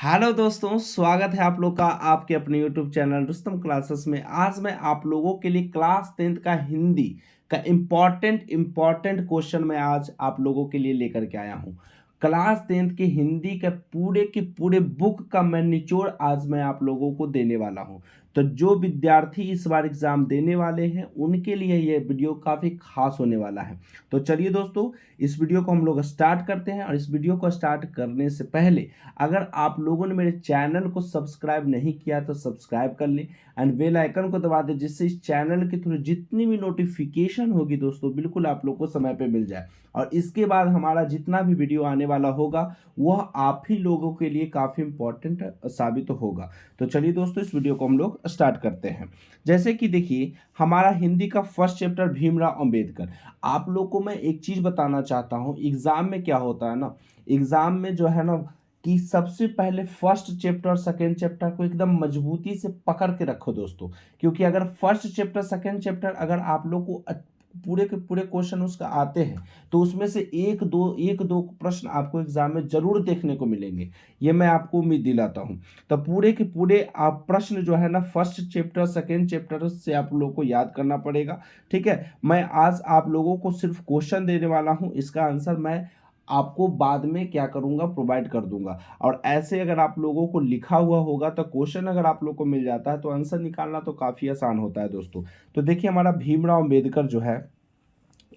Hello दोस्तों, स्वागत है आप लोग का आपके अपने यूट्यूब चैनल रुस्तम क्लासेस में। आज मैं आप लोगों के लिए क्लास 10th का हिंदी का इम्पॉर्टेंट क्वेश्चन मैं आज आप लोगों के लिए लेकर के आया हूं। क्लास 10th के हिंदी के पूरे बुक का मैं निचोड़ आज मैं आप लोगों को देने वाला हूं। तो जो विद्यार्थी इस बार एग्जाम देने वाले हैं उनके लिए ये वीडियो काफ़ी खास होने वाला है। तो चलिए दोस्तों, इस वीडियो को हम लोग स्टार्ट करते हैं। और इस वीडियो को स्टार्ट करने से पहले अगर आप लोगों ने मेरे चैनल को सब्सक्राइब नहीं किया तो सब्सक्राइब कर लें एंड बेल आइकन को दबा दें, जिससे इस चैनल के थ्रू जितनी भी नोटिफिकेशन होगी दोस्तों बिल्कुल आप लोग को समय पे मिल जाए। और इसके बाद हमारा जितना भी वीडियो आने वाला होगा वह आप ही लोगों के लिए काफ़ी इंपॉर्टेंट साबित होगा। तो चलिए दोस्तों, इस वीडियो को हम लोग स्टार्ट करते हैं। जैसे कि देखिए, हमारा हिंदी का फर्स्ट चैप्टर भीमराव अंबेडकर। आप लोग को मैं एक चीज़ बताना चाहता हूँ, एग्जाम में क्या होता है ना, एग्जाम में जो है ना कि सबसे पहले फर्स्ट चैप्टर और सेकेंड चैप्टर को एकदम मजबूती से पकड़ के रखो दोस्तों। क्योंकि अगर फर्स्ट चैप्टर सेकेंड चैप्टर अगर आप लोग को पूरे के पूरे क्वेश्चन उसका आते हैं तो उसमें से एक दो प्रश्न आपको एग्जाम में जरूर देखने को मिलेंगे। ये मैं आपको उम्मीद दिलाता हूँ। तो पूरे के पूरे आप प्रश्न जो है ना फर्स्ट चैप्टर सेकेंड चैप्टर से आप लोग को याद करना पड़ेगा। ठीक है, मैं आज आप लोगों को सिर्फ क्वेश्चन देने वाला हूँ, इसका आंसर मैं आपको बाद में क्या करूंगा, प्रोवाइड कर दूंगा। और ऐसे अगर आप लोगों को लिखा हुआ होगा तो क्वेश्चन अगर आप लोग को मिल जाता है तो आंसर निकालना तो काफ़ी आसान होता है दोस्तों। तो देखिए, हमारा भीमराव अंबेडकर जो है,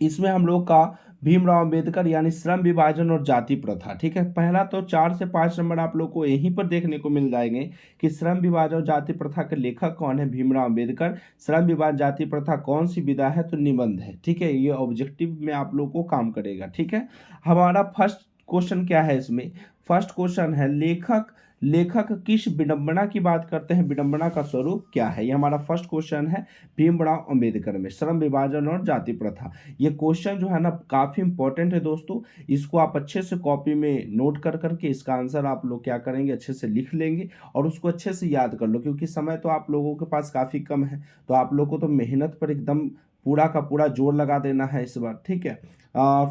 इसमें हम लोग का भीमराव अंबेडकर यानी श्रम विभाजन और जाति प्रथा। ठीक है, पहला तो 4 से 5 नंबर आप लोग को यहीं पर देखने को मिल जाएंगे कि श्रम विभाजन और जाति प्रथा के लेखक कौन है, भीमराव अंबेडकर। श्रम विभाजन जाति प्रथा कौन सी विधा है, तो निबंध है। ठीक है, ये ऑब्जेक्टिव में आप लोग को काम करेगा। ठीक है, हमारा फर्स्ट क्वेश्चन क्या है इसमें, फर्स्ट क्वेश्चन है लेखक लेखक किस विडंबना की बात करते हैं, विडंबना का स्वरूप क्या है। ये हमारा फर्स्ट क्वेश्चन है भीमराव अंबेडकर में श्रम विभाजन और जाति प्रथा। ये क्वेश्चन जो है ना काफ़ी इंपॉर्टेंट है दोस्तों। इसको आप अच्छे से कॉपी में नोट कर करके इसका आंसर आप लोग क्या करेंगे, अच्छे से लिख लेंगे और उसको अच्छे से याद कर लो। क्योंकि समय तो आप लोगों के पास काफ़ी कम है, तो आप लोग को तो मेहनत पर एकदम पूरा का पूरा जोर लगा देना है इस बार। ठीक है,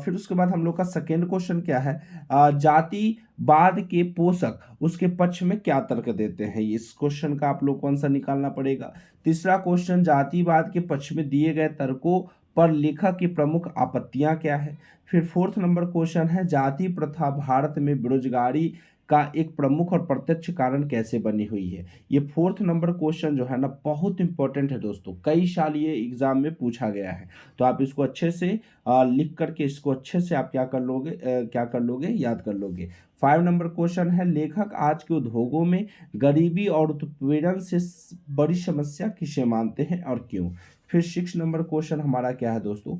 फिर उसके बाद हम लोग का सेकेंड क्वेश्चन क्या है, जातिवाद के पोषक उसके पक्ष में क्या तर्क देते हैं। इस क्वेश्चन का आप लोग को आंसर निकालना पड़ेगा। तीसरा क्वेश्चन, जातिवाद के पक्ष में दिए गए तर्कों पर लेखक की प्रमुख आपत्तियां क्या है। फिर फोर्थ नंबर क्वेश्चन है, जाति प्रथा भारत में बेरोजगारी का एक प्रमुख और प्रत्यक्ष कारण कैसे बनी हुई है। ये फोर्थ नंबर क्वेश्चन जो है ना बहुत इंपॉर्टेंट है दोस्तों, कई साल ये एग्जाम में पूछा गया है। तो आप इसको अच्छे से लिख करके इसको अच्छे से आप क्या कर लोगे, याद कर लोगे। 5 नंबर क्वेश्चन है, लेखक आज के उद्योगों में गरीबी और उत्पीड़न से बड़ी समस्या किसे मानते हैं और क्यों। फिर 6 नंबर क्वेश्चन हमारा क्या है दोस्तों,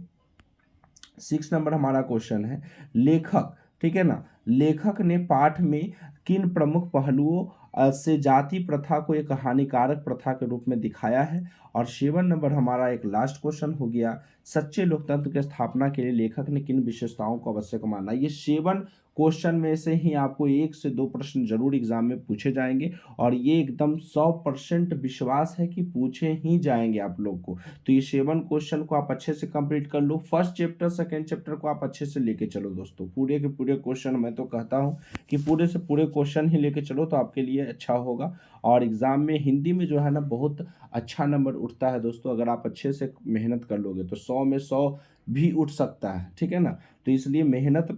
6 नंबर हमारा क्वेश्चन है लेखक, ठीक है ना, लेखक ने पाठ में किन प्रमुख पहलुओं से जाति प्रथा को एक हानिकारक प्रथा के रूप में दिखाया है। और 7 नंबर हमारा एक लास्ट क्वेश्चन हो गया, सच्चे लोकतंत्र की स्थापना के लिए लेखक ने किन विशेषताओं को आवश्यक माना। ये 7 क्वेश्चन में से ही आपको 1 से 2 प्रश्न जरूर एग्जाम में पूछे जाएंगे और ये एकदम 100% विश्वास है कि पूछे ही जाएंगे आप लोग को। तो ये 7 क्वेश्चन को आप अच्छे से कंप्लीट कर लो। फर्स्ट चैप्टर सेकंड चैप्टर को आप अच्छे से लेके चलो दोस्तों, पूरे के पूरे क्वेश्चन मैं तो कहता हूँ कि पूरे से पूरे क्वेश्चन ही लेके चलो तो आपके लिए अच्छा होगा। और एग्जाम में हिंदी में जो है ना बहुत अच्छा नंबर उठता है दोस्तों, अगर आप अच्छे से मेहनत कर लोगे तो 100 में 100 भी उठ सकता है। ठीक है ना, तो इसलिए मेहनत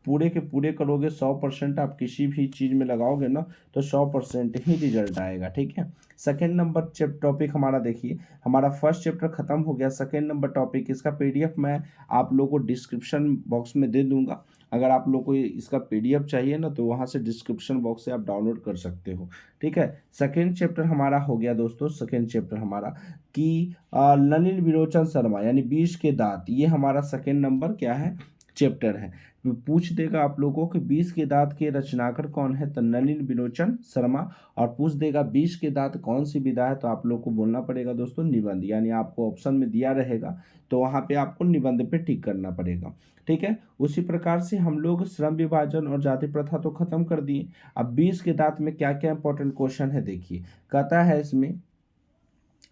पूरे के पूरे करोगे, 100% आप किसी भी चीज़ में लगाओगे ना तो 100% ही रिजल्ट आएगा। ठीक है, सेकेंड नंबर टॉपिक हमारा देखिए, हमारा फर्स्ट चैप्टर खत्म हो गया। सेकेंड नंबर टॉपिक, इसका पीडीएफ मैं आप लोगों को डिस्क्रिप्शन बॉक्स में दे दूंगा। अगर आप लोग को इसका पीडीएफ चाहिए ना तो वहाँ से डिस्क्रिप्शन बॉक्स से आप डाउनलोड कर सकते हो। ठीक है, सेकेंड चैप्टर हमारा हो गया दोस्तों, सेकेंड चैप्टर हमारा कि नलिन विरोचन शर्मा यानी 20 के दांत, ये हमारा सेकेंड नंबर क्या है, चैप्टर है। पूछ देगा आप लोगों कि 20 के दांत के रचनाकार कौन है, तो नलिन विलोचन शर्मा। और पूछ देगा 20 के दांत कौन सी विधा है, तो आप लोग को बोलना पड़ेगा दोस्तों निबंध, यानी आपको ऑप्शन में दिया रहेगा तो वहाँ पे आपको निबंध पे टिक करना पड़ेगा। ठीक है, उसी प्रकार से हम लोग श्रम विभाजन और जाति प्रथा तो खत्म कर दिए। अब 20 के दांत में क्या क्या इंपॉर्टेंट क्वेश्चन है देखिए, कहता है इसमें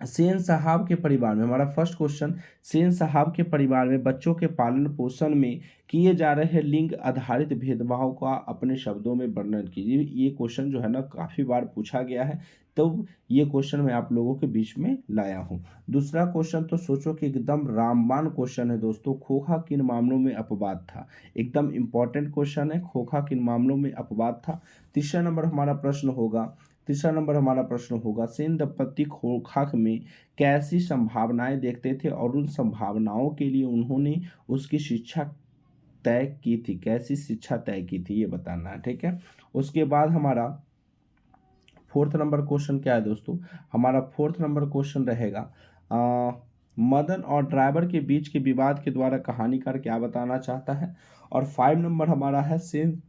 सेन साहब के परिवार में, हमारा फर्स्ट क्वेश्चन, सेन साहब के परिवार में बच्चों के पालन पोषण में किए जा रहे लिंग आधारित भेदभाव का अपने शब्दों में वर्णन कीजिए। ये क्वेश्चन जो है ना काफ़ी बार पूछा गया है, तो ये क्वेश्चन मैं आप लोगों के बीच में लाया हूँ। दूसरा क्वेश्चन तो सोचो कि एकदम रामबाण क्वेश्चन है दोस्तों, खोखा किन मामलों में अपवाद था। एकदम इंपॉर्टेंट क्वेश्चन है, खोखा किन मामलों में अपवाद था। तीसरा नंबर हमारा प्रश्न होगा सेन दंपति खोखा में कैसी संभावनाएं देखते थे और उन संभावनाओं के लिए उन्होंने उसकी शिक्षा तय की थी, कैसी शिक्षा तय की थी, ये बताना है। ठीक है, उसके बाद हमारा फोर्थ नंबर क्वेश्चन क्या है दोस्तों, हमारा फोर्थ नंबर क्वेश्चन रहेगा मदन और ड्राइवर के बीच के विवाद के द्वारा कहानीकार क्या बताना चाहता है। और 5 नंबर हमारा है सेन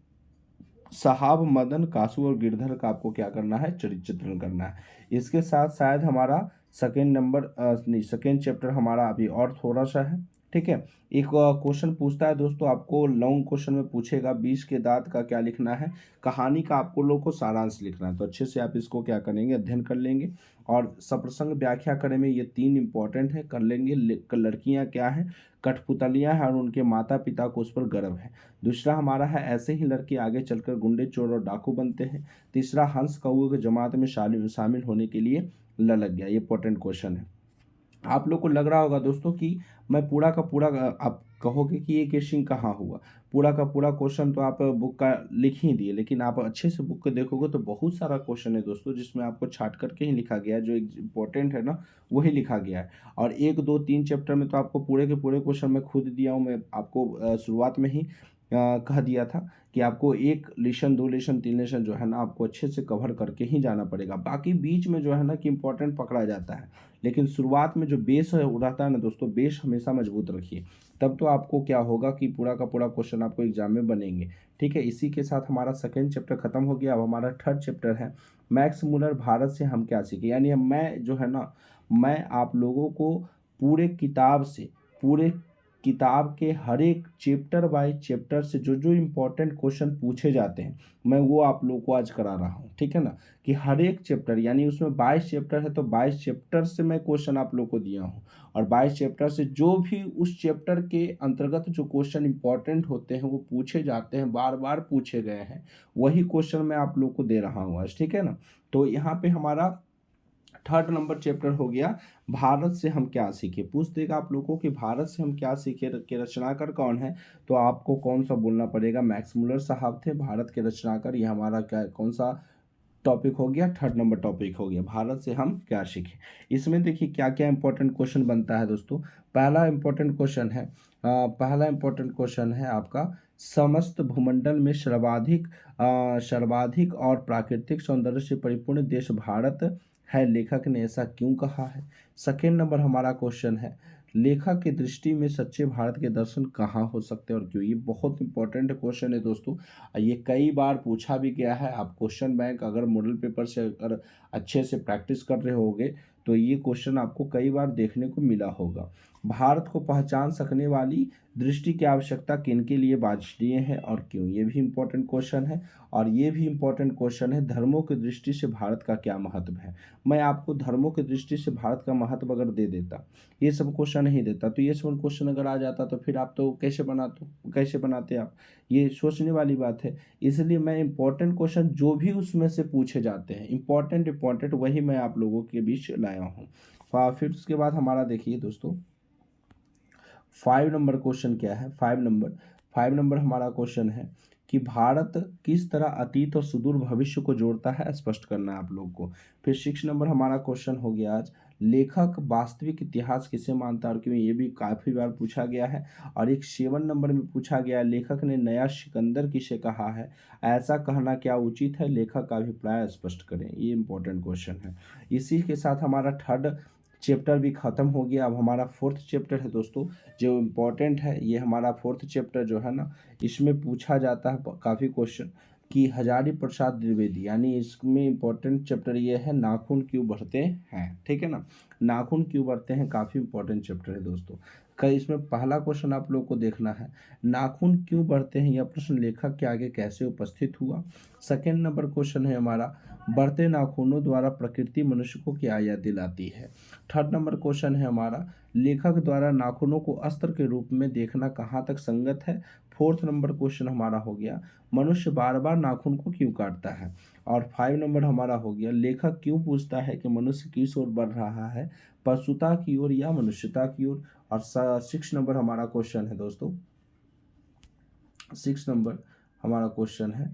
साहब, मदन, कासू और गिरधर का आपको क्या करना है, चरित्र चित्रण करना है। इसके साथ शायद हमारा सेकेंड नंबर नहीं, सेकेंड चैप्टर हमारा अभी और थोड़ा सा है। ठीक है, एक क्वेश्चन पूछता है दोस्तों, आपको लॉन्ग क्वेश्चन में पूछेगा 20 के दांत का क्या लिखना है, कहानी का आपको लोग को सारांश लिखना है। तो अच्छे से आप इसको क्या करेंगे, अध्ययन कर लेंगे। और सप्रसंग व्याख्या करें में ये 3 इंपॉर्टेंट है, कर लेंगे। लड़कियां क्या हैं, कठपुतलियां हैं और उनके माता पिता को उस पर गर्व है। दूसरा हमारा है ऐसे ही लड़के आगे चलकर गुंडे, चोर और डाकू बनते हैं। तीसरा हंस कौवे की जमात में शामिल होने के लिए ललक गया। ये इंपॉर्टेंट क्वेश्चन है। आप लोग को लग रहा होगा दोस्तों कि मैं पूरा का पूरा, आप कहोगे कि ये क्वेश्चन कहाँ हुआ, पूरा का पूरा क्वेश्चन तो आप बुक का लिख ही दिए, लेकिन आप अच्छे से बुक को देखोगे तो बहुत सारा क्वेश्चन है दोस्तों जिसमें आपको छाट करके ही लिखा गया है, जो इम्पोर्टेंट है ना वही लिखा गया है। और 1, 2, 3 चैप्टर में तो आपको पूरे के पूरे क्वेश्चन मैं खुद दिया हूँ। मैं आपको शुरुआत में ही कह दिया था कि आपको 1 लेसन, 2 लेसन, 3 लेसन जो है ना आपको अच्छे से कवर करके ही जाना पड़ेगा। बाकी बीच में जो है ना कि इंपॉर्टेंट पकड़ा जाता है, लेकिन शुरुआत में जो बेस है वो रहता है ना दोस्तों, बेस हमेशा मजबूत रखिए, तब तो आपको क्या होगा कि पूरा का पूरा क्वेश्चन आपको एग्जाम में बनेंगे। ठीक है, इसी के साथ हमारा सेकेंड चैप्टर खत्म हो गया। अब हमारा थर्ड चैप्टर है मैक्स मुलर, भारत से हम क्या सीखे। यानी अब मैं जो है ना, मैं आप लोगों को पूरे किताब से, पूरे किताब के हर एक चैप्टर बाय चैप्टर से जो जो इम्पोर्टेंट क्वेश्चन पूछे जाते हैं मैं वो आप लोग को आज करा रहा हूँ। ठीक है ना, कि हर एक चैप्टर, यानी उसमें 22 चैप्टर है तो 22 चैप्टर से मैं क्वेश्चन आप लोग को दिया हूँ। और 22 चैप्टर से जो भी उस चैप्टर के अंतर्गत जो क्वेश्चन इंपॉर्टेंट होते हैं वो पूछे जाते हैं, बार बार पूछे गए हैं, वही क्वेश्चन मैं आप लोग को दे रहा हूँ आज। ठीक है ना, तो यहाँ पे हमारा थर्ड नंबर चैप्टर हो गया भारत से हम क्या सीखे। पूछ देगा आप लोगों को कि भारत से हम क्या सीखे के रचनाकार कौन है, तो आपको कौन सा बोलना पड़ेगा, मैक्स मुलर साहब थे भारत के रचनाकार। ये हमारा क्या, कौन सा टॉपिक हो गया, थर्ड नंबर टॉपिक हो गया, भारत से हम क्या सीखे। इसमें देखिए क्या क्या इंपॉर्टेंट क्वेश्चन बनता है दोस्तों। पहला इंपॉर्टेंट क्वेश्चन है आपका, समस्त भूमंडल में सर्वाधिक और प्राकृतिक सौंदर्य से परिपूर्ण देश भारत है, लेखक ने ऐसा क्यों कहा है। सेकेंड नंबर हमारा क्वेश्चन है, लेखक की दृष्टि में सच्चे भारत के दर्शन कहाँ हो सकते हैं और क्यों। ये बहुत इंपॉर्टेंट क्वेश्चन है दोस्तों, ये कई बार पूछा भी गया है। आप क्वेश्चन बैंक अगर मॉडल पेपर से अगर अच्छे से प्रैक्टिस कर रहे होगे तो ये क्वेश्चन आपको कई बार देखने को मिला होगा। भारत को पहचान सकने वाली दृष्टि की आवश्यकता किनके लिए वांछनीय है और क्यों, ये भी इंपॉर्टेंट क्वेश्चन है। और ये भी इंपॉर्टेंट क्वेश्चन है, धर्मों की दृष्टि से भारत का क्या महत्व है। मैं आपको धर्मों की दृष्टि से भारत का महत्व अगर दे देता, ये सब क्वेश्चन नहीं देता, तो ये सब क्वेश्चन अगर आ जाता तो फिर आप तो कैसे बनाते आप, ये सोचने वाली बात है। इसलिए मैं इंपॉर्टेंट क्वेश्चन जो भी उसमें से पूछे जाते हैं इंपॉर्टेंट वही मैं आप लोगों के बीच लाया हूँ। फिर उसके बाद हमारा देखिए दोस्तों 5 नंबर क्वेश्चन क्या है। 5 नंबर हमारा क्वेश्चन है कि भारत किस तरह अतीत और सुदूर भविष्य को जोड़ता है, स्पष्ट करना है आप लोग को। फिर 6 नंबर हमारा क्वेश्चन हो गया आज, लेखक वास्तविक इतिहास किसे मानता है और क्यों, ये भी काफ़ी बार पूछा गया है। और एक 7 नंबर में पूछा गया, लेखक ने नया सिकंदर किसे कहा है, ऐसा कहना क्या उचित है, लेखक का अभिप्राय स्पष्ट करें। ये इंपॉर्टेंट क्वेश्चन है। इसी के साथ हमारा थर्ड चैप्टर भी खत्म हो गया। अब हमारा फोर्थ चैप्टर है दोस्तों, जो इम्पोर्टेंट है। ये हमारा फोर्थ चैप्टर जो है ना, इसमें पूछा जाता है काफ़ी क्वेश्चन कि हजारी प्रसाद द्विवेदी, यानी इसमें इम्पोर्टेंट चैप्टर ये है, नाखून क्यों बढ़ते हैं। ठीक है ना, नाखून क्यों बढ़ते हैं, काफ़ी इंपॉर्टेंट चैप्टर है दोस्तों। कई इसमें पहला क्वेश्चन आप लोग को देखना है, नाखून क्यों बढ़ते हैं, यह प्रश्न लेखक के आगे कैसे उपस्थित हुआ। सेकेंड नंबर क्वेश्चन है हमारा, बढ़ते नाखूनों द्वारा प्रकृति मनुष्य को क्या याद दिलाती है। थर्ड नंबर क्वेश्चन है हमारा, लेखक द्वारा नाखूनों को अस्त्र के रूप में देखना कहाँ तक संगत है। फोर्थ नंबर क्वेश्चन हमारा हो गया, मनुष्य बार बार नाखून को क्यों काटता है। और 5 नंबर हमारा हो गया, लेखक क्यों पूछता है कि मनुष्य किस ओर बढ़ रहा है, पशुता की ओर या मनुष्यता की ओर। और 6 नंबर हमारा क्वेश्चन है दोस्तों, 6 नंबर हमारा क्वेश्चन है,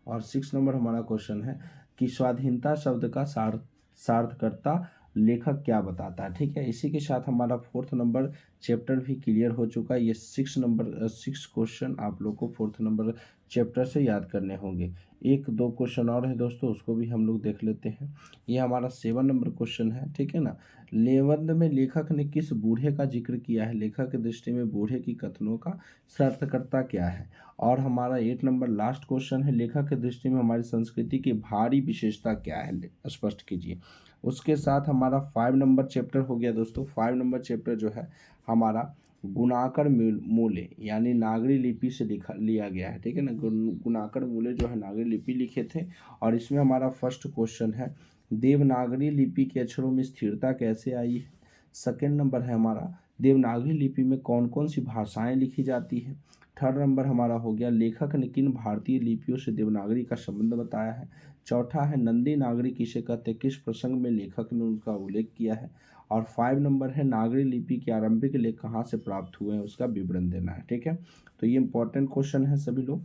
और 6 नंबर हमारा क्वेश्चन है कि स्वाधीनता शब्द का सार्थकता लेखक क्या बताता है। ठीक है, इसी के साथ हमारा फोर्थ नंबर चैप्टर भी क्लियर हो चुका है। ये 6 क्वेश्चन आप लोग को फोर्थ नंबर चैप्टर से याद करने होंगे। एक दो क्वेश्चन और है दोस्तों, उसको भी हम लोग देख लेते हैं। ये हमारा 7 नंबर क्वेश्चन है, ठीक है ना। लेबंद में लेखक ने किस बूढ़े का जिक्र किया है, लेखक की दृष्टि में बूढ़े की कथनों का सार्थकता क्या है। और हमारा 8 नंबर लास्ट क्वेश्चन है, लेखक की दृष्टि में हमारी संस्कृति की भारी विशेषता क्या है, स्पष्ट कीजिए। उसके साथ हमारा 5 नंबर चैप्टर हो गया दोस्तों। 5 नंबर चैप्टर जो है हमारा गुणाकर मूले यानी नागरी लिपि से लिया गया है, ठीक है ना। गुणाकर मूले जो है नागरी लिपि लिखे थे। और इसमें हमारा फर्स्ट क्वेश्चन है, देवनागरी लिपि के अक्षरों में स्थिरता कैसे आई है। सेकेंड नंबर है हमारा, देवनागरी लिपि में कौन कौन सी भाषाएं लिखी जाती है। थर्ड नंबर हमारा हो गया, लेखक ने किन भारतीय लिपियों से देवनागरी का संबंध बताया है। चौथा है, नंदी नागरी किसे कहते हैं, किस प्रसंग में लेखक ने उनका उल्लेख किया है। और 5 नंबर है, नागरी लिपि के आरंभिक लेख कहाँ से प्राप्त हुए हैं, उसका विवरण देना है। ठीक है, तो ये इंपॉर्टेंट क्वेश्चन है सभी लोग।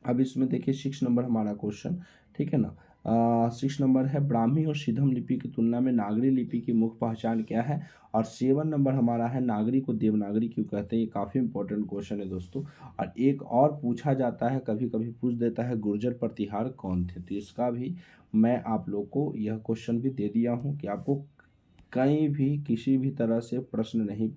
अब इसमें देखिए 6 नंबर हमारा क्वेश्चन, ठीक है ना। 6 नंबर है, ब्राह्मी और सिद्धम लिपि की तुलना में नागरी लिपि की मुख्य पहचान क्या है। और 7 नंबर हमारा है, नागरी को देवनागरी क्यों कहते हैं। ये काफ़ी इंपॉर्टेंट क्वेश्चन है दोस्तों। और एक और पूछा जाता है, कभी कभी पूछ देता है, गुर्जर प्रतिहार कौन थे। तो इसका भी मैं आप लोग को यह क्वेश्चन भी दे दिया हूँ कि आपको कहीं भी किसी भी तरह से प्रश्न नहीं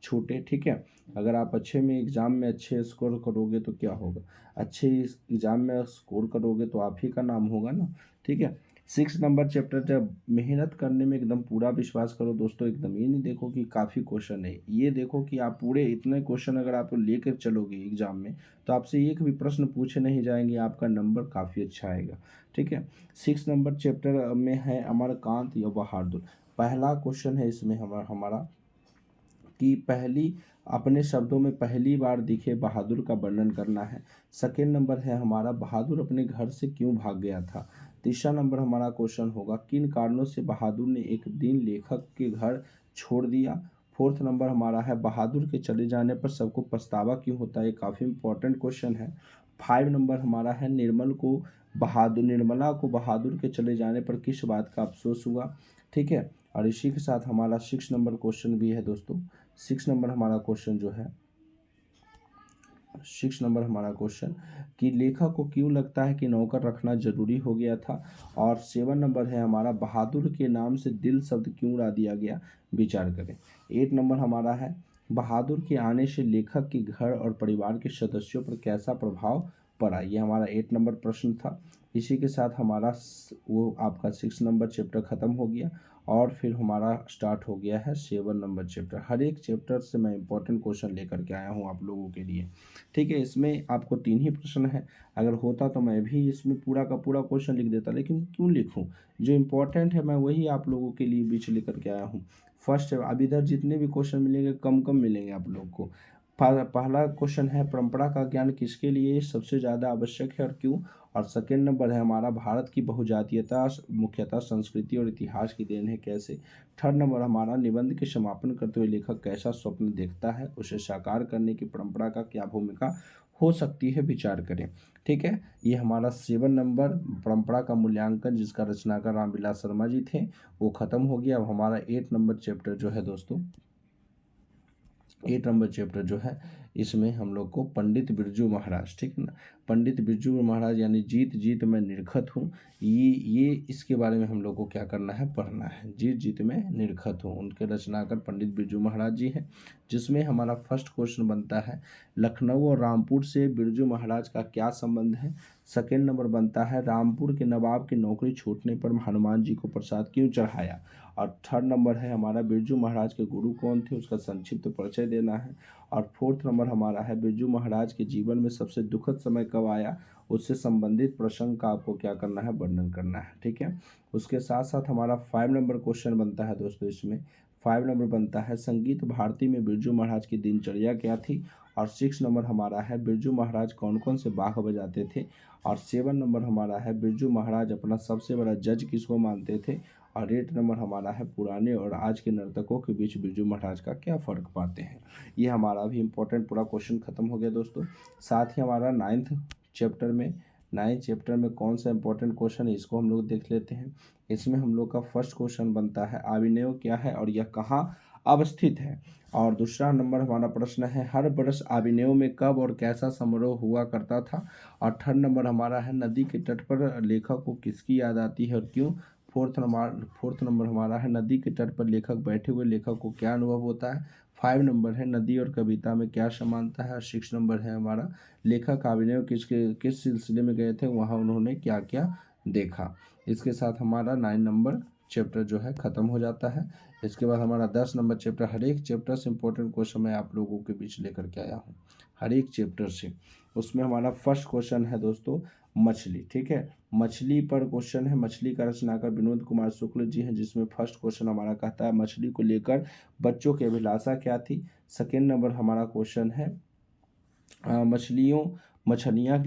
छूटे। ठीक है, अगर आप अच्छे में एग्ज़ाम में अच्छे स्कोर करोगे तो क्या होगा, अच्छे एग्ज़ाम में स्कोर करोगे तो आप ही का नाम होगा ना। ठीक है, 6 नंबर चैप्टर, जब मेहनत करने में एकदम पूरा विश्वास करो दोस्तों। एकदम ये नहीं देखो कि काफ़ी क्वेश्चन है, ये देखो कि आप पूरे इतने क्वेश्चन अगर आप लेकर चलोगे एग्ज़ाम में तो आपसे एक भी प्रश्न पूछे नहीं जाएंगे, आपका नंबर काफ़ी अच्छा आएगा। ठीक है, 6 नंबर चैप्टर में है अमरकांत या बहादुर। पहला क्वेश्चन है इसमें हमारा कि पहली, अपने शब्दों में पहली बार दिखे बहादुर का वर्णन करना है। सेकेंड नंबर है हमारा, बहादुर अपने घर से क्यों भाग गया था। तीसरा नंबर हमारा क्वेश्चन होगा, किन कारणों से बहादुर ने एक दिन लेखक के घर छोड़ दिया। फोर्थ नंबर हमारा है, बहादुर के चले जाने पर सबको पछतावा क्यों होता है। ये काफ़ी इंपॉर्टेंट क्वेश्चन है। 5 नंबर हमारा है, निर्मला को बहादुर के चले जाने पर किस बात का अफसोस हुआ। ठीक है, और इसी के साथ हमारा 6 नंबर क्वेश्चन भी है दोस्तों। 6 नंबर हमारा क्वेश्चन जो है, 6 नंबर हमारा क्वेश्चन कि लेखक को क्यों लगता है कि नौकर रखना जरूरी हो गया था। और 7 नंबर है हमारा, बहादुर के नाम से दिल शब्द क्यों उड़ा दिया गया, विचार करें। 8 नंबर हमारा है, बहादुर के आने से लेखक के घर और परिवार के सदस्यों पर कैसा प्रभाव पड़ा। ये हमारा 8 नंबर प्रश्न था। इसी के साथ हमारा वो आपका 6 नंबर चैप्टर ख़त्म हो गया। और फिर हमारा स्टार्ट हो गया है 7 नंबर चैप्टर। हर एक चैप्टर से मैं इंपॉर्टेंट क्वेश्चन लेकर के आया हूँ आप लोगों के लिए। ठीक है, इसमें आपको 3 ही प्रश्न है। अगर होता तो मैं भी इसमें पूरा का पूरा क्वेश्चन लिख देता, लेकिन क्यों लिखूं, जो इम्पोर्टेंट है मैं वही आप लोगों के लिए बीच लेकर के आया हूँ। फर्स्ट, अब इधर जितने भी क्वेश्चन मिलेंगे कम कम मिलेंगे आप लोग को। पहला क्वेश्चन है, परंपरा का ज्ञान किसके लिए सबसे ज़्यादा आवश्यक है और क्यों। और सेकेंड नंबर है हमारा, भारत की बहुजातीयता मुख्यतः संस्कृति और इतिहास की देन है, कैसे। थर्ड नंबर हमारा, निबंध के समापन करते हुए लेखक कैसा स्वप्न देखता है, उसे साकार करने की परंपरा का क्या भूमिका हो सकती है, विचार करें। ठीक है, ये हमारा 7 नंबर परंपरा का मूल्यांकन, जिसका रचनाकार रामविलास शर्मा जी थे, वो ख़त्म हो गया। अब हमारा 8 नंबर चैप्टर जो है दोस्तों, 8 नंबर चैप्टर जो है इसमें हम लोग को पंडित बिरजू महाराज, ठीक है ना, पंडित बिरजू महाराज यानी जीत जीत मैं निर्खत हूँ, ये इसके बारे में हम लोग को क्या करना है, पढ़ना है। जीत जीत में निर्खत हूँ, उनके रचनाकार पंडित बिरजू महाराज जी हैं। जिसमें हमारा फर्स्ट क्वेश्चन बनता है लखनऊ और रामपुर से बिरजू महाराज का क्या संबंध है। सेकेंड नंबर बनता है रामपुर के नवाब की नौकरी छूटने पर हनुमान जी को प्रसाद क्यों चढ़ाया। और थर्ड नंबर है हमारा बिरजू महाराज के गुरु कौन थे, उसका संक्षिप्त परिचय देना है। और फोर्थ नंबर हमारा है बिरजू महाराज के जीवन में सबसे दुखद समय कब आया, उससे संबंधित प्रसंग का आपको क्या करना है, वर्णन करना है, ठीक है। उसके साथ साथ हमारा 5 नंबर क्वेश्चन बनता है दोस्तों, इसमें 5 नंबर बनता है संगीत भारती में बिरजू महाराज की दिनचर्या क्या थी। और 6 नंबर हमारा है बिरजू महाराज कौन कौन से बाघ बजाते थे। और 7 नंबर हमारा है बिरजू महाराज अपना सबसे बड़ा जज किसको मानते थे। और 8 नंबर हमारा है पुराने और आज के नर्तकों के बीच बिरजू महाराज का क्या फ़र्क पाते हैं। ये हमारा भी इम्पोर्टेंट पूरा क्वेश्चन खत्म हो गया दोस्तों। साथ ही हमारा 9th चैप्टर में कौन सा इंपॉर्टेंट क्वेश्चन है, इसको हम लोग देख लेते हैं। इसमें हम लोग का फर्स्ट क्वेश्चन बनता है अभिनय क्या है और यह कहाँ अवस्थित है। और दूसरा नंबर हमारा प्रश्न है हर वर्ष अभिनय में कब और कैसा समारोह हुआ करता था। और थर्ड नंबर हमारा है नदी के तट पर लेखक को किसकी याद आती है और क्यों। फोर्थ नंबर हमारा है नदी के तट पर लेखक बैठे हुए लेखक को क्या अनुभव होता है। 5 नंबर है नदी और कविता में क्या समानता है। और 6 नंबर है हमारा लेखक अभिनय किस सिलसिले में गए थे, वहाँ उन्होंने क्या क्या देखा। इसके साथ हमारा 9 नंबर चैप्टर जो है ख़त्म हो जाता है। इसके बाद हमारा 10 नंबर चैप्टर, हर एक चैप्टर से इंपॉर्टेंट क्वेश्चन मैं आप लोगों के बीच लेकर के आया हूँ हर एक चैप्टर से। उसमें हमारा फर्स्ट क्वेश्चन है दोस्तों मछली, ठीक है, मछली पर क्वेश्चन है। मछली का रचनाकार विनोद कुमार शुक्ल जी हैं, जिसमें फर्स्ट क्वेश्चन हमारा कहता है मछली को लेकर बच्चों की अभिलाषा क्या थी। सेकेंड नंबर हमारा क्वेश्चन है मछलियाँ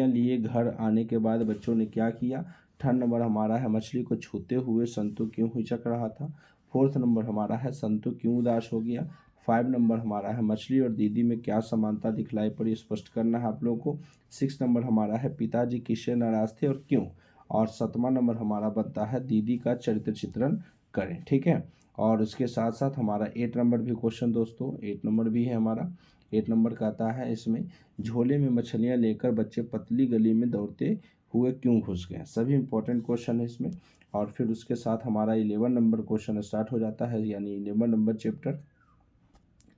लिए घर आने के बाद बच्चों ने क्या किया। थर्ड नंबर हमारा है मछली को छूते हुए संतु क्यों हिचक रहा था। फोर्थ नंबर हमारा है संतु क्यों उदास हो गया। 5 नंबर हमारा है मछली और दीदी में क्या समानता दिखलाई पड़ी, स्पष्ट करना है आप लोगों को। 6 नंबर हमारा है पिताजी किससे नाराज थे और क्यों। और 7वां नंबर हमारा बनता है दीदी का चरित्र चित्रण करें, ठीक है। और इसके साथ साथ हमारा 8 नंबर भी क्वेश्चन दोस्तों, 8 नंबर भी है हमारा। 8 नंबर का आता है इसमें झोले में मछलियाँ लेकर बच्चे पतली गली में दौड़ते हुए क्यों घुस गए। सभी इंपॉर्टेंट क्वेश्चन है इसमें। और फिर उसके साथ हमारा 11 नंबर क्वेश्चन स्टार्ट हो जाता है, यानी 11 नंबर चैप्टर।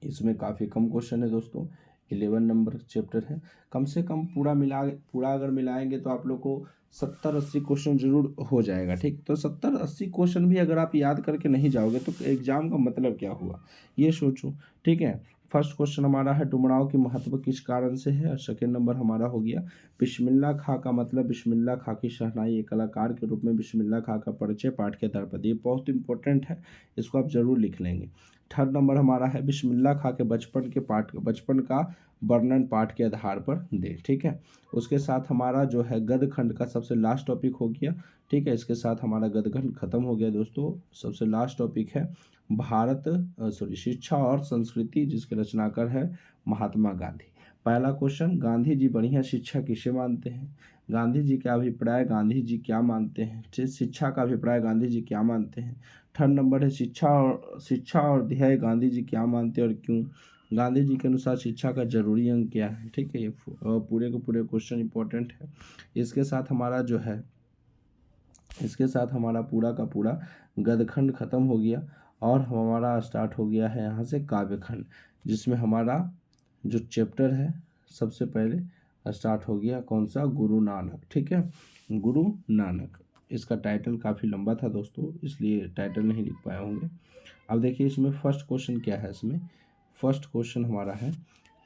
इसमें काफ़ी कम क्वेश्चन है दोस्तों, 11 नंबर चैप्टर है। कम से कम पूरा अगर मिलाएंगे तो आप लोग को 70-80 क्वेश्चन जरूर हो जाएगा, ठीक। तो 70-80 क्वेश्चन भी अगर आप याद करके नहीं जाओगे तो एग्जाम का मतलब क्या हुआ, ये सोचो, ठीक है। फर्स्ट क्वेश्चन हमारा है डुमराव की महत्व किस कारण से है। और सेकेंड नंबर हमारा हो गया बिस्मिल्लाह खां का मतलब बिस्मिल्लाह खां की शहनाई एक कलाकार के रूप में बिस्मिल्लाह खां का परिचय पाठ के आधार पर। ये बहुत इंपॉर्टेंट है, इसको आप जरूर लिख लेंगे। थर्ड नंबर हमारा है बिस्मिल्लाह खां के बचपन का वर्णन पाठ के आधार पर दे, ठीक है। उसके साथ हमारा जो है गद्य खंड का सबसे लास्ट टॉपिक हो गया, ठीक है। इसके साथ हमारा गद्य खंड खत्म हो गया दोस्तों। सबसे लास्ट टॉपिक है शिक्षा और संस्कृति, जिसके रचनाकार है महात्मा गांधी। पहला क्वेश्चन गांधी जी बढ़िया शिक्षा किसे मानते हैं। गांधी जी का अभिप्राय गांधी जी क्या मानते हैं। शिक्षा का अभिप्राय गांधी जी क्या मानते हैं। थर्ड नंबर है शिक्षा और ध्येय गांधी जी क्या मानते हैं और क्यों। गांधी जी के अनुसार शिक्षा का जरूरी अंग क्या है, ठीक है। ये पूरे के पूरे क्वेश्चन इंपॉर्टेंट है। इसके साथ हमारा पूरा का पूरा गद्यखंड खत्म हो गया और हमारा स्टार्ट हो गया है यहाँ से काव्यखंड, जिसमें हमारा जो चैप्टर है सबसे पहले स्टार्ट हो गया कौन सा, गुरु नानक, ठीक है, गुरु नानक। इसका टाइटल काफ़ी लंबा था दोस्तों, इसलिए टाइटल नहीं लिख पाए होंगे। अब देखिए इसमें फर्स्ट क्वेश्चन क्या है। इसमें फर्स्ट क्वेश्चन हमारा है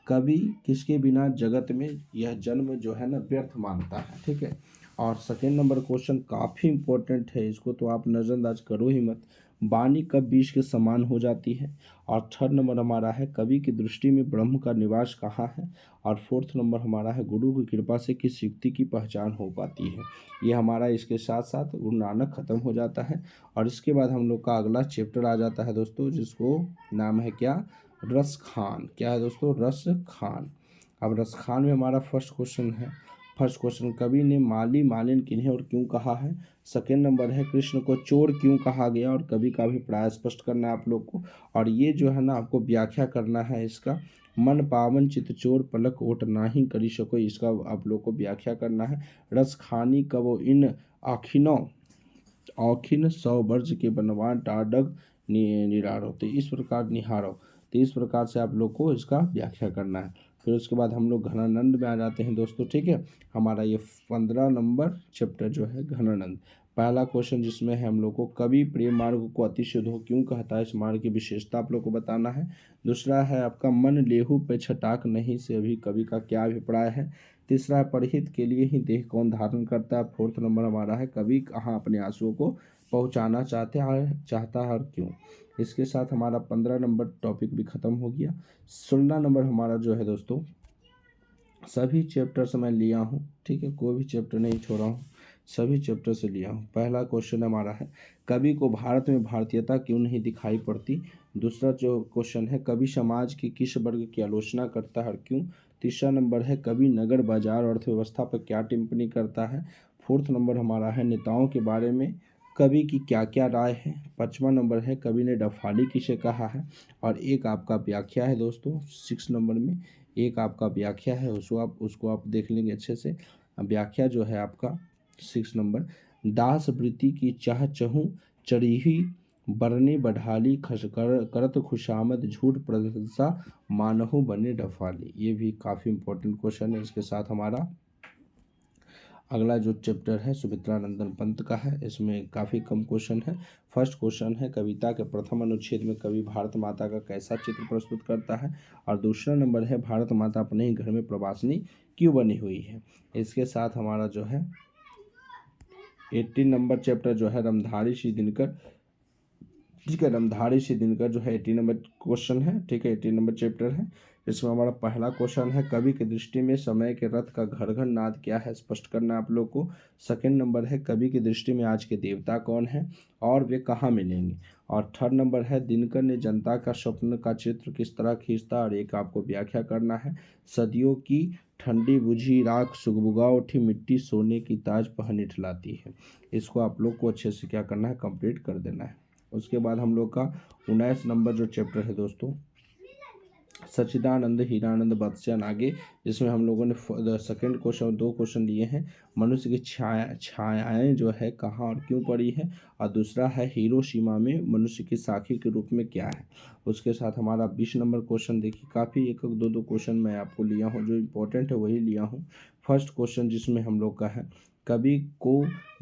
कवि किसके बिना जगत में यह जन्म जो है ना व्यर्थ मानता है, ठीक है। और सेकेंड नंबर क्वेश्चन काफ़ी इंपॉर्टेंट है, इसको तो आप नज़रअंदाज करो ही मत। वाणी कब बीज के समान हो जाती है। और थर्ड नंबर हमारा है कवि की दृष्टि में ब्रह्म का निवास कहाँ है। और फोर्थ नंबर हमारा है गुरु की कृपा से किस युक्ति की पहचान हो पाती है। ये हमारा इसके साथ साथ गुरु नानक खत्म हो जाता है। और इसके बाद हम लोग का अगला चैप्टर आ जाता है दोस्तों, जिसको नाम है क्या, रस खान। क्या है दोस्तों, रस खान। अब रस खान में हमारा फर्स्ट क्वेश्चन कवि ने माली मालिन किन्हें और क्यों कहा है। सेकेंड नंबर है कृष्ण को चोर क्यों कहा गया और कवि का अभिप्राय स्पष्ट करना है आप लोग को। और ये जो है ना आपको व्याख्या करना है इसका, मन पावन चित चोर पलक ओट नाही करी सको, इसका आप लोग को व्याख्या करना है। रस खानी कबो इन आखिनो औखिन सौ वर्ष के बनवान टाडग निरारो, तो इस प्रकार निहारो, तो इस प्रकार से आप लोग को इसका व्याख्या करना है। फिर उसके बाद हम लोग घनानंद में आ जाते हैं दोस्तों, ठीक है। हमारा ये 15 नंबर चैप्टर जो है घनानंद। पहला क्वेश्चन जिसमें है हम लोग को कवि प्रेम मार्ग को अति शुद्ध हो क्यों कहता है, इस मार्ग की विशेषता आप लोग को बताना है। दूसरा है आपका मन लेहू पे छटाक नहीं से अभी कवि का क्या अभिप्राय है। तीसरा है परहित के लिए ही देह कौन धारण करता है। फोर्थ नंबर हमारा है कवि कहाँ अपने आंसुओं को पहुँचाना चाहता है और क्यों। इसके साथ हमारा 15 नंबर टॉपिक भी खत्म हो गया। 16 नंबर हमारा जो है दोस्तों, सभी चैप्टर से मैं लिया हूँ, ठीक है, कोई भी चैप्टर नहीं छोड़ा हूँ, सभी चैप्टर से लिया हूँ। पहला क्वेश्चन हमारा है कवि को भारत में भारतीयता क्यों नहीं दिखाई पड़ती। दूसरा जो क्वेश्चन है कवि समाज के किस वर्ग की आलोचना करता है और क्यों। तीसरा नंबर है कवि नगर बाजार अर्थव्यवस्था पर क्या टिप्पणी करता है। फोर्थ नंबर हमारा है नेताओं के बारे में कवि की क्या क्या राय है। पाँचवा नंबर है कवि ने डफाली किसे कहा है। और एक आपका व्याख्या है दोस्तों 6 नंबर में, एक आपका व्याख्या है उसको आप देख लेंगे अच्छे से। व्याख्या जो है आपका 6 नंबर, दास वृत्ति की चाह चहूँ चढ़ी बरने बढ़ाली करत खुशामद झूठ प्रशंसा मानहु बने डफाली। ये भी काफ़ी इंपॉर्टेंट क्वेश्चन है। इसके साथ हमारा अगला जो चैप्टर है सुमित्रानंदन पंत का है, इसमें काफ़ी कम क्वेश्चन है। फर्स्ट क्वेश्चन है कविता के प्रथम अनुच्छेद में कवि भारत माता का कैसा चित्र प्रस्तुत करता है। और दूसरा नंबर है भारत माता अपने ही घर में प्रवासिनी क्यों बनी हुई है। इसके साथ हमारा जो है 18 नंबर चैप्टर जो है रमधारी श्री दिनकर, ठीक है, रमधारी श्री दिनकर जो है 18 नंबर क्वेश्चन है, ठीक है, 18 नंबर चैप्टर है। इसमें हमारा पहला क्वेश्चन है कवि की दृष्टि में समय के रथ का घर घर नाद क्या है, स्पष्ट करना आप लोग को। सेकंड नंबर है कवि की दृष्टि में आज के देवता कौन है और वे कहाँ मिलेंगे। और थर्ड नंबर है दिनकर ने जनता का स्वप्न का चित्र किस तरह खींचता, और एक आपको व्याख्या करना है। सदियों की ठंडी बुझी राख सुगबुगा उठी मिट्टी सोने की ताज पहन इठलाती है। इसको आप लोग को अच्छे से क्या करना है, कंप्लीट कर देना है। उसके बाद हम लोग का 19 नंबर जो चैप्टर है दोस्तों सच्चिदानंद हीरानंद बत्स्यान आगे, जिसमें हम लोगों ने सेकंड क्वेश्चन 2 क्वेश्चन लिए हैं। मनुष्य की छायाएं जो है कहाँ और क्यों पड़ी है। और दूसरा है हिरोशिमा में मनुष्य की साखी के रूप में क्या है। उसके साथ हमारा 20 नंबर क्वेश्चन देखिए, काफ़ी एक दो दो क्वेश्चन मैं आपको लिया हूँ, जो इम्पोर्टेंट है वही लिया हूँ। फर्स्ट क्वेश्चन जिसमें हम लोग का है कवि को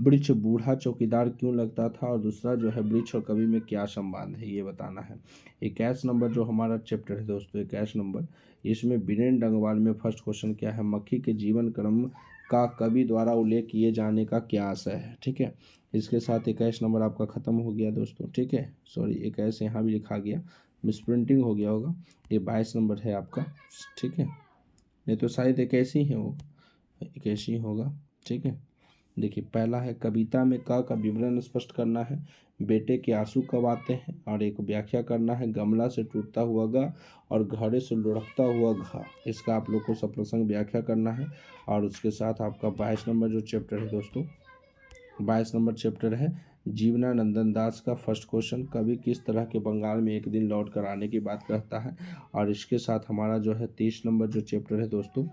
वृक्ष बूढ़ा चौकीदार क्यों लगता था। और दूसरा जो है वृक्ष और कवि में क्या संबंध है, ये बताना है। 21 नंबर जो हमारा चैप्टर है दोस्तों 21 नंबर, इसमें वीरेंद्र डंगवाल में फर्स्ट क्वेश्चन क्या है, मक्खी के जीवन क्रम का कवि द्वारा उल्लेख किए जाने का क्या आशय है, ठीक है। इसके साथ 21 नंबर आपका ख़त्म हो गया दोस्तों, ठीक है, सॉरी 21 यहाँ भी लिखा गया, मिसप्रिंटिंग हो गया होगा। ये 22 नंबर है आपका, ठीक है, नहीं तो शायद 21 ही है, वो 21 ही होगा, ठीक है। देखिए पहला है कविता में क का विवरण स्पष्ट करना है, बेटे के आंसू कब आते हैं, और एक व्याख्या करना है गमला से टूटता हुआ ग और घड़े से लुढ़कता हुआ घ, इसका आप लोग को सप्रसंग व्याख्या करना है। और उसके साथ आपका 22 नंबर जो चैप्टर है दोस्तों 22 नंबर चैप्टर है जीवनानंदन दास का फर्स्ट क्वेश्चन, कवि किस तरह के बंगाल में एक दिन लौट कर आने की बात कहता है। और इसके साथ हमारा जो है 23 नंबर जो चैप्टर है दोस्तों,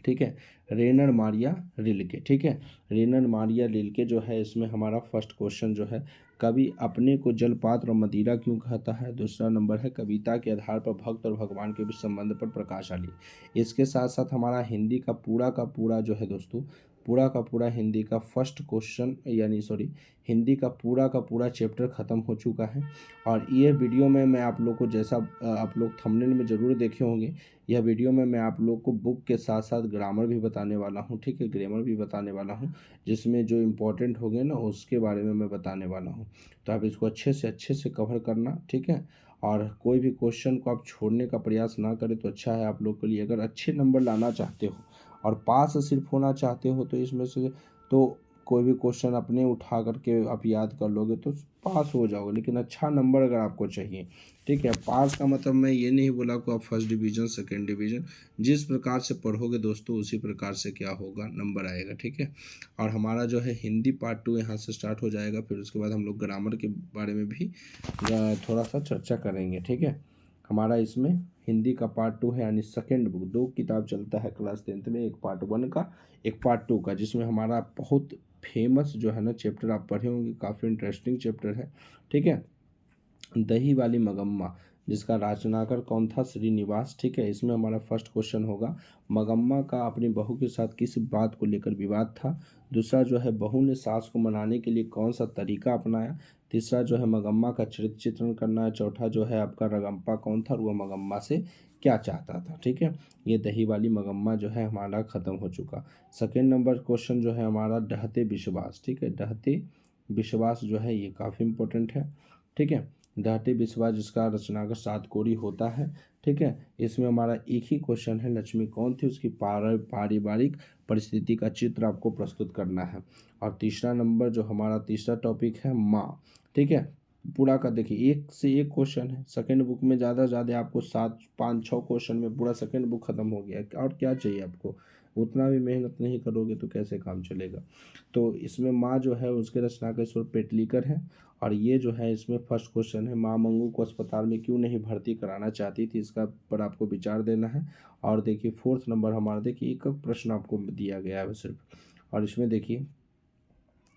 ठीक है, रेनर मारिया रिल्के, ठीक है, रेनर मारिया रिल्के जो है इसमें हमारा फर्स्ट क्वेश्चन जो है कवि अपने को जलपात्र और मदिरा क्यों कहता है। दूसरा नंबर है कविता के आधार पर भक्त और भगवान के बीच संबंध पर प्रकाश डालिए। इसके साथ साथ हमारा हिंदी का पूरा जो है दोस्तों पूरा का पूरा हिंदी का फर्स्ट क्वेश्चन यानी सॉरी हिंदी का पूरा चैप्टर ख़त्म हो चुका है। और ये वीडियो में मैं आप लोग को जैसा आप लोग थंबनेल में ज़रूर देखे होंगे, यह वीडियो में मैं आप लोग को बुक के साथ साथ ग्रामर भी बताने वाला हूँ, ठीक है, ग्रामर भी बताने वाला हूँ, जिसमें जो इम्पोर्टेंट होंगे ना उसके बारे में मैं बताने वाला हूँ। तो आप इसको अच्छे से कवर करना, ठीक है। और कोई भी क्वेश्चन को आप छोड़ने का प्रयास ना करें तो अच्छा है आप लोग के लिए। अगर अच्छे नंबर लाना चाहते हो और पास सिर्फ होना चाहते हो तो इसमें से तो कोई भी क्वेश्चन अपने उठा करके आप याद कर लोगे तो पास हो जाओगे, लेकिन अच्छा नंबर अगर आपको चाहिए, ठीक है। पास का मतलब मैं ये नहीं बोला कि आप फर्स्ट डिवीज़न सेकंड डिवीज़न, जिस प्रकार से पढ़ोगे दोस्तों उसी प्रकार से क्या होगा नंबर आएगा, ठीक है। और हमारा जो है हिंदी पार्ट 2 यहाँ से स्टार्ट हो जाएगा, फिर उसके बाद हम लोग ग्रामर के बारे में भी थोड़ा सा चर्चा करेंगे, ठीक है। हमारा इसमें हिंदी का पार्ट 2 है, यानी सेकेंड बुक। 2 किताब चलता है क्लास 10th में, एक पार्ट 1 का, एक पार्ट 2 का, जिसमें हमारा बहुत फेमस जो है ना चैप्टर आप पढ़े होंगे, काफ़ी इंटरेस्टिंग चैप्टर है, ठीक है। दही वाली मगम्मा, जिसका रचनाकार कौन था? श्रीनिवास, ठीक है। इसमें हमारा फर्स्ट क्वेश्चन होगा, मगम्मा का अपनी बहू के साथ किस बात को लेकर विवाद था? दूसरा जो है, बहू ने सास को मनाने के लिए कौन सा तरीका अपनाया? तीसरा जो है, मगम्मा का चरित्र चित्रण करना है। चौथा जो है आपका, रगम्पा कौन था और वह मगम्मा से क्या चाहता था? ठीक है, ये दही वाली मगम्मा जो है हमारा ख़त्म हो चुका। सेकेंड नंबर क्वेश्चन जो है हमारा, डहते विश्वास, ठीक है। डहते विश्वास जो है ये काफ़ी इंपॉर्टेंट है, ठीक है। डहते विश्वास, जिसका रचनाकार सात कोरी होता है, ठीक है। इसमें हमारा एक ही क्वेश्चन है, लक्ष्मी कौन थी, उसकी पारिवारिक परिस्थिति का चित्र आपको प्रस्तुत करना है। और तीसरा नंबर जो हमारा तीसरा टॉपिक है, माँ, ठीक है। पूरा का देखिए, एक से एक क्वेश्चन है। सेकेंड बुक में ज़्यादा से ज़्यादा आपको 7 5 6 क्वेश्चन में पूरा सेकेंड बुक खत्म हो गया है, और क्या चाहिए आपको? उतना भी मेहनत नहीं करोगे तो कैसे काम चलेगा। तो इसमें माँ जो है उसके रचनाकार ईश्वर पेटलीकर है। और ये जो है इसमें फर्स्ट क्वेश्चन है, माँ मंगू को अस्पताल में क्यों नहीं भर्ती कराना चाहती थी, इसका पर आपको विचार देना है। और देखिए फोर्थ नंबर हमारा, देखिए एक प्रश्न आपको दिया गया है सिर्फ। और इसमें देखिए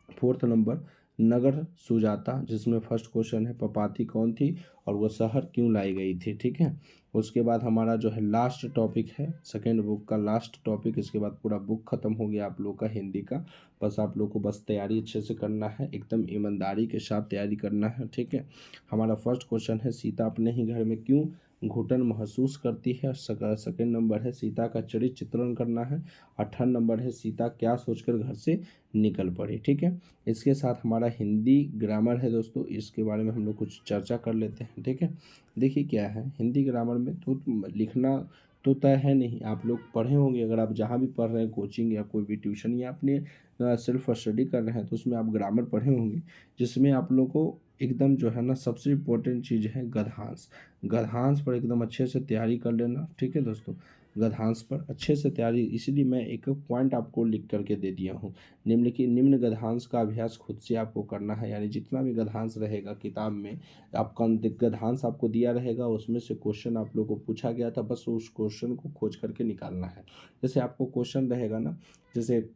फोर्थ नंबर, नगर सुजाता, जिसमें फर्स्ट क्वेश्चन है, पपाती कौन थी और वह शहर क्यों लाई गई थी, ठीक है। उसके बाद हमारा जो है लास्ट टॉपिक है, सेकेंड बुक का लास्ट टॉपिक। इसके बाद पूरा बुक खत्म हो गया आप लोग का हिंदी का। बस आप लोग को बस तैयारी अच्छे से करना है, एकदम ईमानदारी के साथ तैयारी करना है, ठीक है। हमारा फर्स्ट क्वेश्चन है, सीता अपने ही घर में क्यों घुटन महसूस करती है। सेकेंड नंबर है, सीता का चरित्र चित्रण करना है। और थर्ड नंबर है, सीता क्या सोचकर घर से निकल पड़ी, ठीक है। इसके साथ हमारा हिंदी ग्रामर है दोस्तों, इसके बारे में हम लोग कुछ चर्चा कर लेते हैं, ठीक है। देखिए क्या है हिंदी ग्रामर में, तो लिखना तो तय है नहीं, आप लोग पढ़े होंगे, अगर आप जहाँ भी पढ़ रहे हैं, कोचिंग या कोई भी ट्यूशन या अपने सिर्फ स्टडी कर रहे हैं, तो उसमें आप ग्रामर पढ़े होंगे, जिसमें आप लोग को एकदम जो है ना सबसे इम्पोर्टेंट चीज़ है गद्यांश। गद्यांश पर एकदम अच्छे से तैयारी कर लेना, ठीक है दोस्तों। गद्यांश पर अच्छे से तैयारी, इसलिए मैं एक पॉइंट आपको लिख करके दे दिया हूँ। निम्न गद्यांश का अभ्यास खुद से आपको करना है, यानी जितना भी गद्यांश रहेगा किताब में, आपका गद्यांश आपको दिया रहेगा, उसमें से क्वेश्चन आप लोग को पूछा गया था, बस उस क्वेश्चन को खोज करके निकालना है। जैसे आपको क्वेश्चन रहेगा ना, जैसे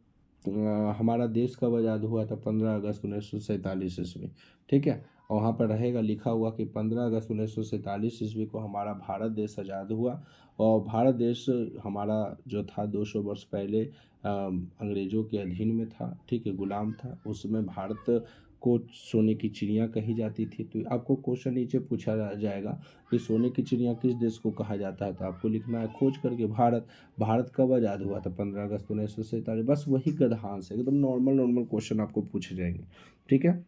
हमारा देश कब आज़ाद हुआ था? 15 अगस्त 1947 ईस्वी, ठीक है। और वहाँ पर रहेगा लिखा हुआ कि 15 अगस्त 1947 ईस्वी को हमारा भारत देश आज़ाद हुआ। और भारत देश हमारा जो था 200 वर्ष पहले अंग्रेज़ों के अधीन में था, ठीक है, गुलाम था। उसमें भारत को सोने की चिड़िया कही जाती थी। तो आपको क्वेश्चन नीचे पूछा जाएगा कि सोने की चिड़िया किस देश को कहा जाता है, तो आपको लिखना है खोज करके भारत। भारत कब आज़ाद हुआ था? 15 अगस्त 1947। बस वही गद्यांश है, एकदम नॉर्मल नॉर्मल क्वेश्चन आपको पूछे जाएंगे, ठीक है।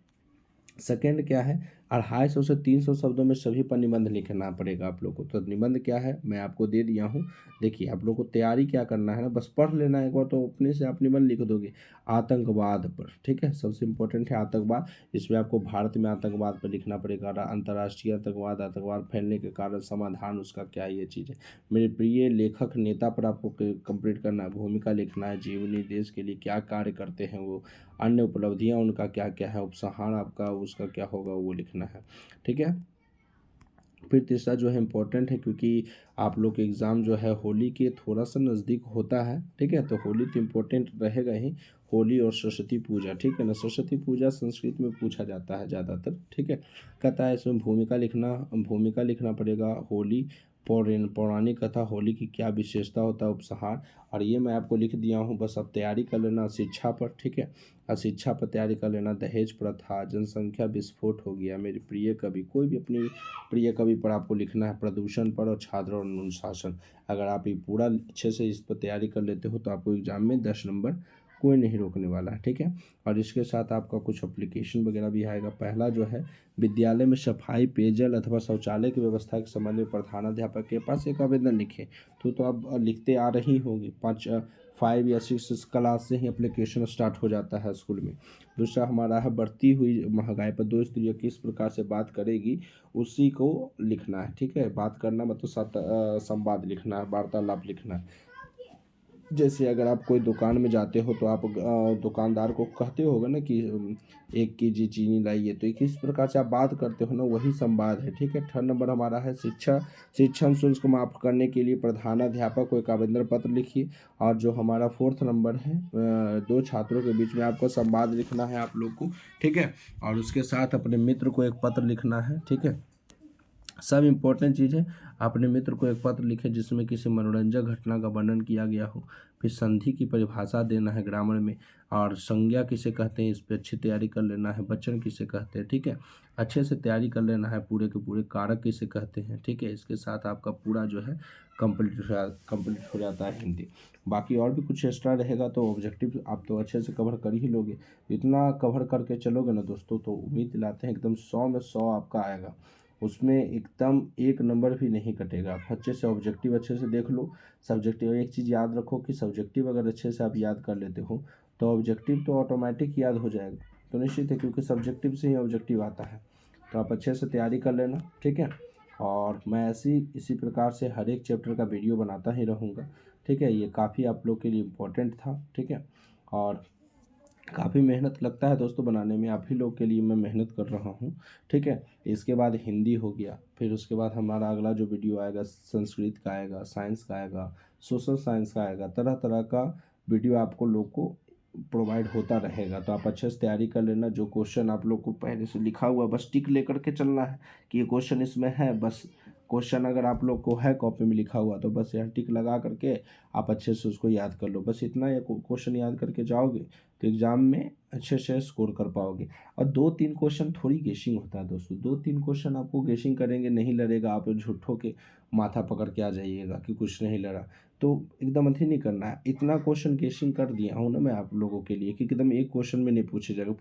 सेकेंड क्या है, 250 से 300 शब्दों में सभी पर निबंध लिखना पड़ेगा आप लोग को। तो निबंध क्या है मैं आपको दे दिया हूँ। देखिए आप लोग को तैयारी क्या करना है ना, बस पढ़ लेना है एक बार, तो अपने से आप निबंध लिख दोगे आतंकवाद पर, ठीक है। सबसे इम्पोर्टेंट है आतंकवाद, इसमें आपको भारत में आतंकवाद पर लिखना पड़ेगा, अंतर्राष्ट्रीय आतंकवाद, आतंकवाद फैलने के कारण समाधान उसका क्या, ये चीज़ है। मेरे प्रिय लेखक नेता पर आपको कंप्लीट करना है, भूमिका लिखना है, जीवनी, देश के लिए क्या कार्य करते हैं वो, अन्य उपलब्धियां उनका क्या क्या है, उपसंहार आपका उसका क्या होगा वो लिखना है, ठीक है। फिर तीसरा जो है इम्पोर्टेंट है, क्योंकि आप लोग के एग्ज़ाम जो है होली के थोड़ा सा नज़दीक होता है, ठीक है। तो होली तो इम्पोर्टेंट रहेगा ही, होली और सरस्वती पूजा, ठीक है ना। सरस्वती पूजा संस्कृत में पूछा जाता है ज़्यादातर, ठीक है। कहता है इसमें भूमिका लिखना पड़ेगा। होली पौराणिक कथा, होली की क्या विशेषता होता है, उपसंहार। और ये मैं आपको लिख दिया हूँ, बस अब तैयारी कर लेना शिक्षा पर, ठीक है। और शिक्षा पर तैयारी कर लेना, दहेज प्रथा, जनसंख्या विस्फोट हो गया, मेरे प्रिय कवि, कोई भी अपनी प्रिय कवि पर आपको लिखना है, प्रदूषण पर, और छात्र और अनुशासन। अगर आप ये पूरा अच्छे से इस पर तैयारी कर लेते हो तो आपको एग्जाम में 10 नंबर कोई नहीं रोकने वाला है, ठीक है। और इसके साथ आपका कुछ एप्लीकेशन वगैरह भी आएगा। पहला जो है, विद्यालय में सफाई, पेयजल अथवा शौचालय की व्यवस्था के संबंध में प्रधानाध्यापक के पास एक आवेदन लिखें। तो आप लिखते आ रही होगी, 5 या 6 क्लास से ही एप्लीकेशन स्टार्ट हो जाता है स्कूल में। दूसरा हमारा है, बढ़ती हुई महंगाई पर दो स्त्रियाँ किस प्रकार से बात करेगी, उसी को लिखना है, ठीक है। बात करना मतलब संवाद लिखना है, वार्तालाप लिखना है। जैसे अगर आप कोई दुकान में जाते हो तो आप दुकानदार को कहते होगे ना कि 1 kg चीनी लाइए, तो किस प्रकार से आप बात करते हो ना, वही संवाद है। ठीक है। 3 नंबर हमारा है शिक्षा। शिक्षण शुल्क माफ करने के लिए प्रधानाध्यापक को एक आवेदन पत्र लिखिए। और जो हमारा 4th नंबर है, 2 छात्रों के बीच में आपको संवाद लिखना है आप लोग को। ठीक है। और उसके साथ अपने मित्र को एक पत्र लिखना है। ठीक है। सब इम्पोर्टेंट चीज़ है। अपने मित्र को एक पत्र लिखें जिसमें किसी मनोरंजक घटना का वर्णन किया गया हो। फिर संधि की परिभाषा देना है ग्रामर में। और संज्ञा किसे कहते हैं, इस पर अच्छी तैयारी कर लेना है। वचन किसे कहते हैं, ठीक है, अच्छे से तैयारी कर लेना है। पूरे के पूरे कारक किसे कहते हैं, ठीक है। इसके साथ आपका पूरा जो है कंप्लीट हो जाता है हिंदी। बाकी और भी कुछ एक्स्ट्रा रहेगा तो ऑब्जेक्टिव आप तो अच्छे से कवर कर ही लोगे। इतना कवर करके चलोगे ना दोस्तों, तो उम्मीद दिलाते हैं एकदम 100 में 100 आपका आएगा। उसमें एकदम 1 नंबर भी नहीं कटेगा। आप अच्छे से ऑब्जेक्टिव अच्छे से देख लो। सब्जेक्टिव एक चीज़ याद रखो कि सब्जेक्टिव अगर अच्छे से आप याद कर लेते हो तो ऑब्जेक्टिव तो ऑटोमेटिक याद हो जाएगा। तो निश्चित है, क्योंकि सब्जेक्टिव से ही ऑब्जेक्टिव आता है। तो आप अच्छे से तैयारी कर लेना। ठीक है। और मैं इसी प्रकार से हर एक चैप्टर का वीडियो बनाता ही रहूँगा। ठीक है। ये काफ़ी आप लोग के लिए इम्पोर्टेंट था। ठीक है। और काफ़ी मेहनत लगता है दोस्तों बनाने में, आप ही लोग के लिए मैं मेहनत कर रहा हूँ। ठीक है। इसके बाद हिंदी हो गया, फिर उसके बाद हमारा अगला जो वीडियो आएगा संस्कृत का आएगा, साइंस का आएगा, सोशल साइंस का आएगा। तरह तरह का वीडियो आपको लोग को प्रोवाइड होता रहेगा। तो आप अच्छे से तैयारी कर लेना। जो क्वेश्चन आप लोग को पहले से लिखा हुआ बस टिक लेकर के चलना है कि ये क्वेश्चन इसमें है। बस क्वेश्चन अगर आप लोग को है कॉपी में लिखा हुआ तो बस यहाँ टिक लगा करके आप अच्छे से उसको याद कर लो। बस इतना ये क्वेश्चन याद करके जाओगे तो एग्ज़ाम में अच्छे से स्कोर कर पाओगे। और 2-3 क्वेश्चन थोड़ी गेसिंग होता है दोस्तों। 2-3 क्वेश्चन आपको गेसिंग करेंगे नहीं लड़ेगा, आप झूठों के माथा पकड़ के आ जाइएगा कि कुछ नहीं लड़ा। तो एकदम अथी नहीं करना है। इतना क्वेश्चन गेसिंग कर दिया हूँ ना मैं आप लोगों के लिए कि एकदम एक क्वेश्चन में नहीं पूछे जाएगा।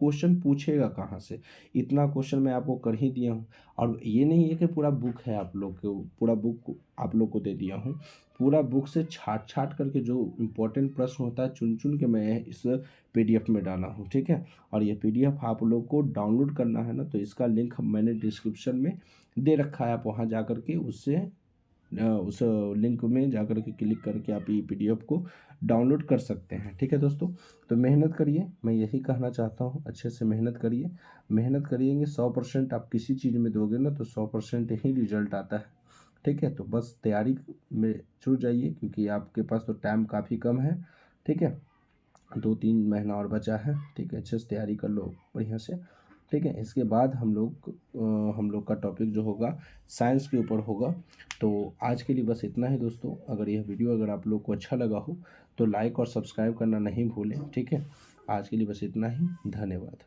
क्वेश्चन पूछेगा कहाँ से, इतना क्वेश्चन मैं आपको कर ही दिया हूँ। और ये नहीं है कि पूरा बुक है आप लोग को, पूरा बुक आप लोग को दे दिया हूँ। पूरा बुक से छाट छाट करके जो इम्पोर्टेंट प्रश्न होता है चुन चुन के मैं इस PDF में डाला हूँ। ठीक है। और ये PDF आप लोग को डाउनलोड करना है ना, तो इसका लिंक मैंने डिस्क्रिप्शन में दे रखा है। आप वहाँ जा कर के उस लिंक में जा कर के क्लिक करके आप ये PDF को डाउनलोड कर सकते हैं। ठीक है दोस्तों। तो मेहनत करिए, मैं यही कहना चाहता हूँ। अच्छे से मेहनत करिए। मेहनत करिएंगे 100% आप किसी चीज़ में दोगे ना तो 100% ही रिजल्ट आता है। ठीक है। तो बस तैयारी में जुट जाइए, क्योंकि आपके पास तो टाइम काफ़ी कम है। ठीक है। 2-3 महीना और बचा है। ठीक है। अच्छे से तैयारी कर लो बढ़िया से। ठीक है। इसके बाद हम लोग का टॉपिक जो होगा साइंस के ऊपर होगा। तो आज के लिए बस इतना ही दोस्तों। अगर यह वीडियो अगर आप लोग को अच्छा लगा हो तो लाइक और सब्सक्राइब करना नहीं भूलें। ठीक है। आज के लिए बस इतना ही। धन्यवाद।